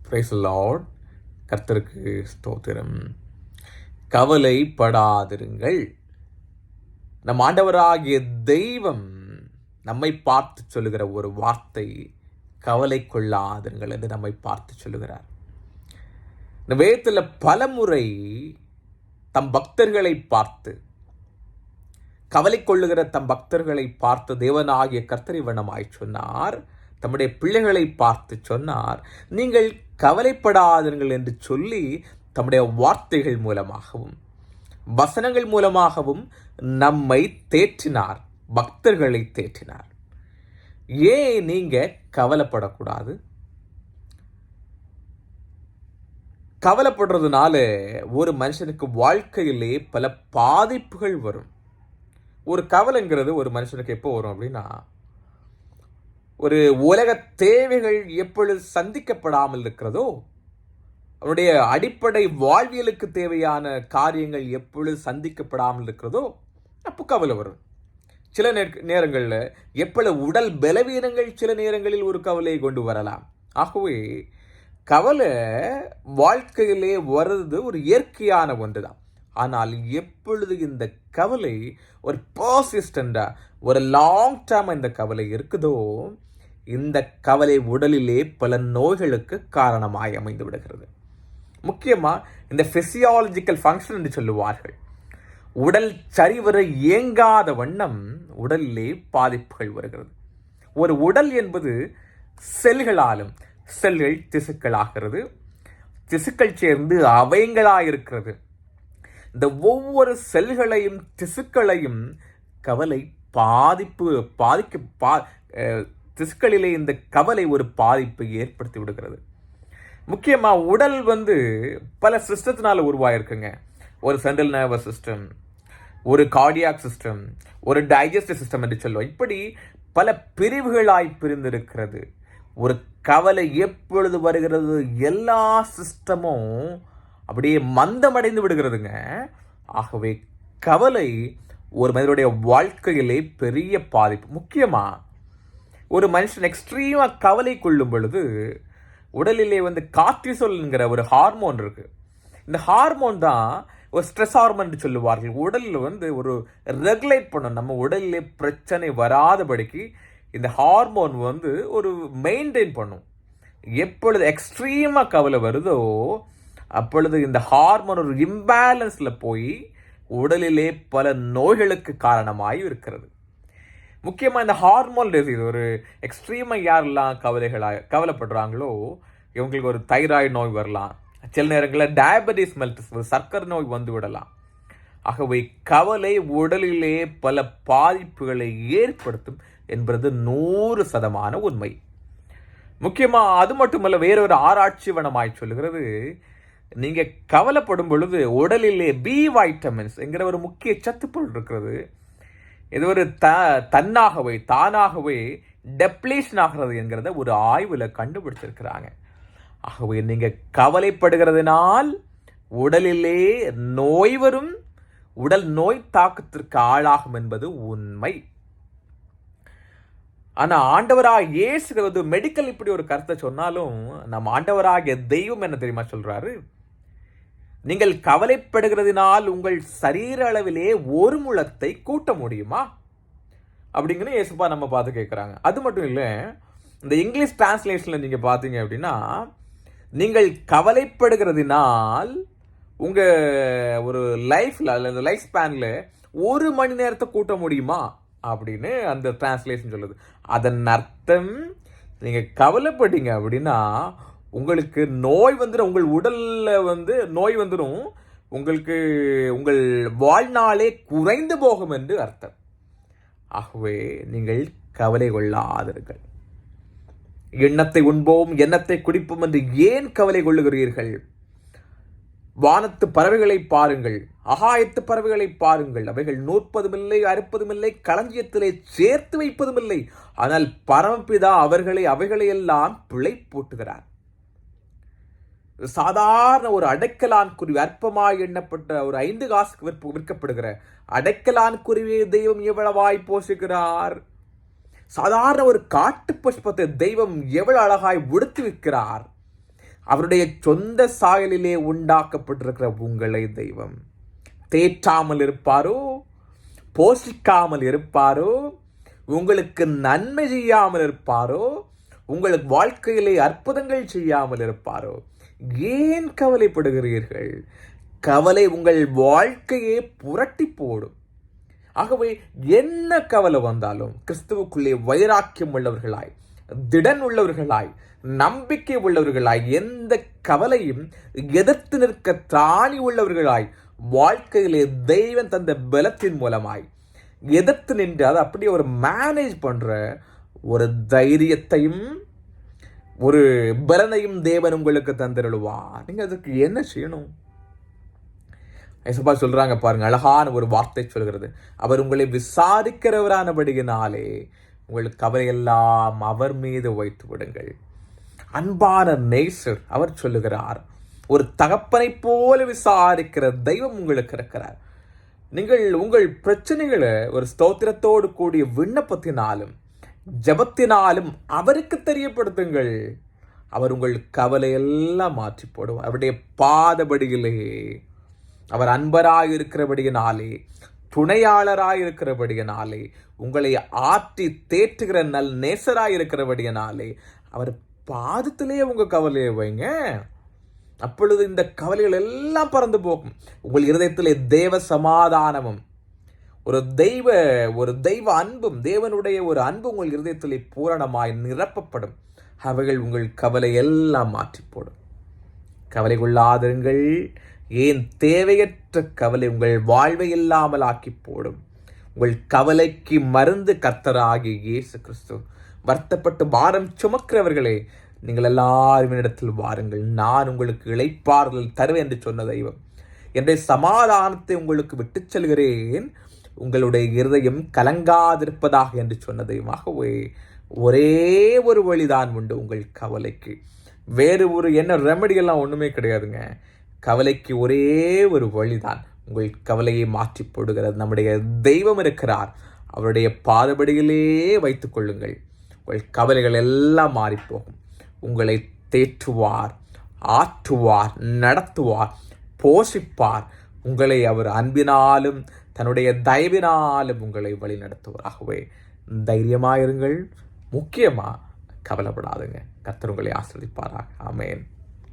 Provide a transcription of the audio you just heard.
Price Lord. கர்த்தருக்கு ஸ்தோத்திரம். கவலைப்படாதிருங்கள். நம் ஆண்டவராகிய தெய்வம் நம்மை பார்த்து சொல்லுகிற ஒரு வார்த்தை, கவலை கொள்ளாதிருங்கள் என்று நம்மை பார்த்து சொல்லுகிறார். இந்த வேதத்தில் பலமுறை தம் பக்தர்களை பார்த்து, கவலை கொள்ளுகிற தம் பக்தர்களை பார்த்து தேவனாகிய கர்த்தர் வண்ணமாய் சொன்னார். தம்முடைய பிள்ளைகளை பார்த்து சொன்னார், நீங்கள் கவலைப்படாதீர்கள் என்று சொல்லி தம்முடைய வார்த்தைகள் மூலமாகவும் வசனங்கள் மூலமாகவும் நம்மை தேற்றினார், பக்தர்களை தேற்றினார். ஏன் நீங்க கவலைப்படக்கூடாது? கவலைப்படுறதுனால ஒரு மனுஷனுக்கு வாழ்க்கையிலே பல பாதிப்புகள் வரும். ஒரு கவலைங்கிறது ஒரு மனுஷனுக்கு எப்போ வரும் அப்படின்னா, ஒரு உலக தேவைகள் எப்பொழுது சந்திக்கப்படாமல் இருக்கிறதோ, அவனுடைய அடிப்படை வாழ்வியலுக்கு தேவையான காரியங்கள் எப்பொழுது சந்திக்கப்படாமல் இருக்கிறதோ அப்போ கவலை வரும். சில நேரங்களில் எப்பொழுது உடல் பலவீனங்கள் சில நேரங்களில் ஒரு கவலையை கொண்டு வரலாம். ஆகவே கவலை வாழ்க்கையிலே வருது ஒரு இயற்கையான ஒன்று தான். ஆனால் எப்பொழுது இந்த கவலை ஒரு பர்சிஸ்டண்டா, ஒரு லாங் டேர்ம் இந்த கவலை இருக்குதோ, இந்த கவலை உடலிலே பல நோய்களுக்கு காரணமாய் அமைந்து விடுகிறது. முக்கியமாக இந்த பிசியாலஜிக்கல் ஃபங்க்ஷன் என்று சொல்லுவார்கள். உடல் சரிவர இயங்காத வண்ணம் உடலிலே பாதிப்புகள் வருகிறது. ஒரு உடல் என்பது செல்களாலும், செல்கள் திசுக்களாகிறது, திசுக்கள் சேர்ந்து அவயங்களாயிருக்கிறது. இந்த ஒவ்வொரு செல்களையும் திசுக்களையும் கவலை திசுக்களிலே இந்த கவலை ஒரு பாதிப்பை ஏற்படுத்தி விடுகிறது. முக்கியமாக உடல் பல சிஸ்டத்தினால உருவாயிருக்குங்க. ஒரு சென்ட்ரல் நர்வஸ் சிஸ்டம், ஒரு கார்டியாக் சிஸ்டம், ஒரு டைஜஸ்டிவ் சிஸ்டம் என்று சொல்லுவோம். இப்படி பல பிரிவுகளாய் பிரிந்திருக்கிறது. ஒரு கவலை எப்பொழுது வருகிறது, எல்லா சிஸ்டமும் அப்படியே மந்தமடைந்து விடுகிறதுங்க. ஆகவே கவலை ஒரு மனிதனுடைய வாழ்க்கையிலே பெரிய பாதிப்பு. முக்கியமாக ஒரு மனுஷன் எக்ஸ்ட்ரீமாக கவலை கொள்ளும் பொழுது உடலிலே கார்டிசோல்ங்கிற ஒரு ஹார்மோன் இருக்கு. இந்த ஹார்மோன் தான் ஒரு ஸ்ட்ரெஸ் ஹார்மோன் சொல்லுவார்கள். உடலில் ஒரு ரெகுலேட் பண்ணும். நம்ம உடலிலே பிரச்சனை வராதபடிக்கு இந்த ஹார்மோன் ஒரு மெயின்டைன் பண்ணும். எப்பொழுது எக்ஸ்ட்ரீமாக கவலை வருதோ அப்பொழுது இந்த ஹார்மோன் ஒரு இம்பேலன்ஸில் போய் உடலிலே பல நோய்களுக்கு காரணமாகி இருக்கிறது. முக்கியமாக இந்த ஹார்மோன் டிசீஸ், ஒரு எக்ஸ்ட்ரீமாக யாரெல்லாம் கவலைப்படுறாங்களோ இவங்களுக்கு ஒரு தைராய்டு நோய் வரலாம். சில நேரங்களில் டயபெட்டிஸ் மெல்டஸ், சர்க்கரை நோய் விடலாம். ஆகவே கவலை உடலிலே பல பாதிப்புகளை ஏற்படுத்தும் என்பது 100% உண்மை. முக்கியமாக அது மட்டுமல்ல, வேறொரு ஆராய்ச்சி வனமாய் சொல்லுகிறது, நீங்கள் கவலைப்படும் பொழுது உடலிலே பி வைட்டமின்ஸ் என்கிற ஒரு முக்கிய சத்துப்பொருள் இருக்கிறது. இது ஒரு தானாகவே டெப்ளீஷன் ஆகிறது என்கிறத ஒரு ஆய்வில் கண்டுபிடிச்சிருக்கிறாங்க. ஆகவே நீங்கள் கவலைப்படுகிறதுனால் உடலிலே நோய் வரும், உடல் நோய் தாக்கத்திற்கு ஆளாகும் என்பது உண்மை. ஆனால் ஆண்டவராக இயேசு மெடிக்கல் இப்படி ஒரு கருத்தை சொன்னாலும் நம்ம ஆண்டவராகிய தெய்வம் என்ன தெரியுமா சொல்றாரு? நீங்கள் கவலைப்படுகிறதுனால் உங்கள் சரீர அளவிலே ஒரு முழத்தை கூட்ட முடியுமா அப்படிங்கிற இயேசுப்பா நம்ம பார்த்து கேட்குறாங்க. அது மட்டும் இல்லை, இந்த இங்கிலீஷ் டிரான்ஸ்லேஷனில் நீங்கள் பார்த்தீங்க அப்படின்னா, நீங்கள் கவலைப்படுகிறதுனால் உங்கள் ஒரு லைஃப்பில் அல்லது லைஃப் ஸ்பேனில் 1 மணி நேரத்தை கூட்ட முடியுமா அப்படின்னு அந்த டிரான்ஸ்லேஷன் சொல்லுது. அதன் அர்த்தம், நீங்கள் கவலைப்பட்டீங்க அப்படின்னா உங்களுக்கு நோய் உங்கள் உடலில் நோய் உங்களுக்கு உங்கள் வாழ்நாளே குறைந்து போகும் என்று அர்த்தம். ஆகவே நீங்கள் கவலை கொள்ளாதீர்கள். எண்ணத்தை உண்போம், எண்ணத்தை குடிப்போம் என்று ஏன் கவலை கொள்ளுகிறீர்கள்? வானத்து பறவைகளை பாருங்கள், ஆகாயத்து பறவைகளை பாருங்கள். அவைகள் நூற்பதும் இல்லை, அறுப்பதும் இல்லை, களஞ்சியத்திலே சேர்த்து வைப்பதும் இல்லை. ஆனால் பரமபிதா அவைகளையெல்லாம் பிழை போட்டுகிறார். சாதாரண ஒரு அடைக்கலான் குருவி, அற்பமாய் எண்ணப்பட்ட ஒரு 5 காசுக்கு விற்கப்படுகிற அடைக்கலான் குருவியை தெய்வம் எவ்வளவாய் போஷிக்கிறார். சாதாரண ஒரு காட்டு புஷ்பத்தை தெய்வம் எவ்வளவு அழகாய் உடுத்தி வைக்கிறார். அவருடைய சொந்த சாயலிலே உண்டாக்கப்பட்டிருக்கிற உங்களை தெய்வம் தேற்றாமல் இருப்பாரோ, போஷிக்காமல் இருப்பாரோ, உங்களுக்கு நன்மை செய்யாமல் இருப்பாரோ, உங்களுக்கு வாழ்க்கையிலே அற்புதங்கள் செய்யாமல் இருப்பாரோ? ஏன் கவலைப்படுகிறீர்கள்? கவலை உங்கள் வாழ்க்கையே புரட்டி போடும். ஆகவே என்ன கவலை வந்தாலும் கிறிஸ்துவுக்குள்ளே வைராக்கியம் உள்ளவர்களாய், திடன் உள்ளவர்களாய், நம்பிக்கை உள்ளவர்களாய், எந்த கவலையும் எதிர்த்து நிற்க திராணி உள்ளவர்களாய், வாழ்க்கையிலே தெய்வம் தந்த பலத்தின் மூலமாய் எதிர்த்து நின்று அதை அப்படியே ஒரு மேனேஜ் பண்ற ஒரு தைரியத்தையும் ஒரு பலனையும் தேவன் உங்களுக்கு தந்திருவார். நீங்க அதுக்கு என்ன செய்யணும்? ஐசப்பா சொல்றாங்க பாருங்க, அழகான ஒரு வார்த்தை சொல்கிறது. அவர் உங்களை விசாரிக்கிறவரானபடியினாலே உங்கள் கவலையெல்லாம் அவர் மீது வைத்து விடுங்கள். அன்பான நேசர் அவர் சொல்லுகிறார், ஒரு தகப்பனை போல விசாரிக்கிற தெய்வம் உங்களுக்கு இருக்கிறார். நீங்கள் உங்கள் பிரச்சனைகளை ஒரு ஸ்தோத்திரத்தோடு கூடிய விண்ணப்பத்தினாலும் ஜபத்தினாலும் அவருக்கு தெரியப்படுத்துங்கள். அவர் உங்கள் கவலையெல்லாம் மாற்றி போடுவார். அவருடைய பாதபடியிலே அவர் அன்பராய் இருக்கிறபடியினாலே, துணையாளராய் இருக்கிறபடியினாலே, உங்களை ஆற்றி தேற்றுகிற நல் நேசராய் இருக்கிறபடியினாலே அவர் பாதத்திலே உங்க கவலையை வைங்க. அப்பொழுது இந்த கவலைகள் எல்லாம் பறந்து போகும். உங்கள் இருதயத்திலே தேவ சமாதானமும் ஒரு தெய்வ அன்பும், தேவனுடைய ஒரு அன்பு உங்கள் இருதயத்திலே பூரணமாய் நிரப்பப்படும். அவைகள் உங்கள் கவலை எல்லாம் மாற்றி போடும். கவலை கொள்ளாதிருங்கள். ஏன் தேவையற்ற கவலை உங்கள் வாழ்வை இல்லாமல் ஆக்கி போடும். உங்கள் கவலைக்கு மருந்து கர்த்தராகிய இயேசு கிறிஸ்து. வருத்தப்பட்டு பாரம் சுமக்கிறவர்களே, நீங்கள் எல்லாரும் இடத்தில் வாருங்கள், நான் உங்களுக்கு இளைப்பாறுதல் தருவேன் என்று சொன்ன தெய்வம். என்னுடைய சமாதானத்தை உங்களுக்கு விட்டுச் செல்கிறேன், உங்களுடைய இருதயம் கலங்காதிருப்பதாக என்று சொன்ன தெய்வமாகவே ஒரே ஒரு வழிதான் உண்டு உங்கள் கவலைக்கு. வேறு ஒரு என்ன ரெமடியெல்லாம் ஒன்றுமே கிடையாதுங்க. கவலைக்கு ஒரே ஒரு வழிதான். உங்கள் கவலையை மாற்றி போடுகிறது நம்முடைய தெய்வம் இருக்கிறார். அவருடைய பாதபடியிலே வைத்துக் கொள்ளுங்கள். உங்கள் கவலைகள் எல்லாம் மாறிப்போகும். உங்களை தேற்றுவார், ஆற்றுவார், நடத்துவார், போஷிப்பார். உங்களை அவர் அன்பினாலும் தன்னுடைய தயவினாலும் உங்களை வழி நடத்துவார். ஆகவே தைரியமாயிருங்கள். முக்கியமாக கவலைப்படாதுங்க. கர்த்தர் உங்களை ஆசீர்வதிப்பாராக. ஆமென்.